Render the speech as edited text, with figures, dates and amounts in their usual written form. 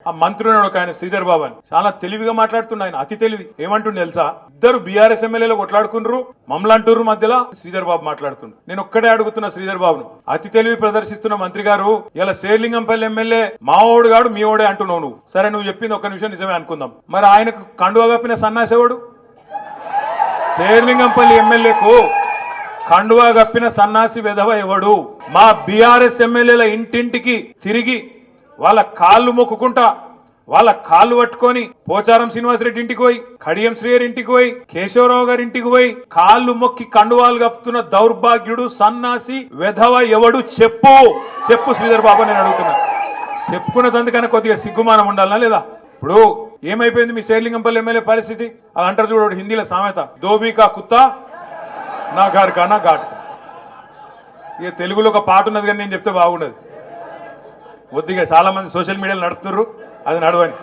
ఆ మంత్రి ఉన్నాడు ఒక ఆయన శ్రీధర్ బాబు అని, చాలా తెలివిగా మాట్లాడుతుండే ఆయన, అతి తెలివి. ఏమంటుండే తెలుసా, ఇద్దరు బీఆర్ఎస్ ఎమ్మెల్యేలు కొట్లాడుకుండ్రు, మమ్మల్ని అంటుర్రు, మధ్యలో శ్రీధర్ బాబు మాట్లాడుతుండు. నేను ఒక్కడే అడుగుతున్నా శ్రీధర్ బాబును, అతి తెలివి ప్రదర్శిస్తున్న మంత్రి గారు, ఇలా శేర్లింగంపల్లి ఎమ్మెల్యే మావోడు గాడు మీ ఓడే అంటున్నావు నువ్వు. సరే నువ్వు చెప్పింది ఒక్క నిమిషం నిజమే అనుకుందాం, మరి ఆయనకు కండువా కప్పిన సన్నాసేవాడు? శేర్లింగంపల్లి ఎమ్మెల్యేకు కండువా కప్పిన సన్నాసి వెధవ ఎవడు? మా బీఆర్ఎస్ ఎమ్మెల్యేల ఇంటింటికి తిరిగి వాళ్ళ కాళ్ళు మొక్కుకుంటా, వాళ్ళ కాళ్ళు పట్టుకొని పోచారం శ్రీనివాసరెడ్డి ఇంటికి పోయి, కడియం శ్రీయర్ ఇంటికి పోయి, కేశవరావు గారి ఇంటికి పోయి కాళ్ళు మొక్కి కండువాలు కప్పుతున్న దౌర్భాగ్యుడు సన్నాసి వెధవ ఎవడు? చెప్పు చెప్పు శ్రీధర్ బాబు, నేను అడుగుతున్నా. చెప్పుకున్నదందుకనే కొద్దిగా సిగ్గుమానం ఉండాలనా లేదా? ఇప్పుడు ఏమైపోయింది మీ శేర్లింగంపల్లి ఎమ్మెల్యే పరిస్థితి? అది అంటారు చూడు హిందీలో సామెత, దోబీకా కుత్తా నా గారు కా నా ఘాట్. ఇక తెలుగులో ఒక పాట ఉన్నది కానీ నేను చెప్తే బాగుండదు. కొద్దిగా చాలా మంది సోషల్ మీడియాలో నడుపుతున్నారు, అది నడవని.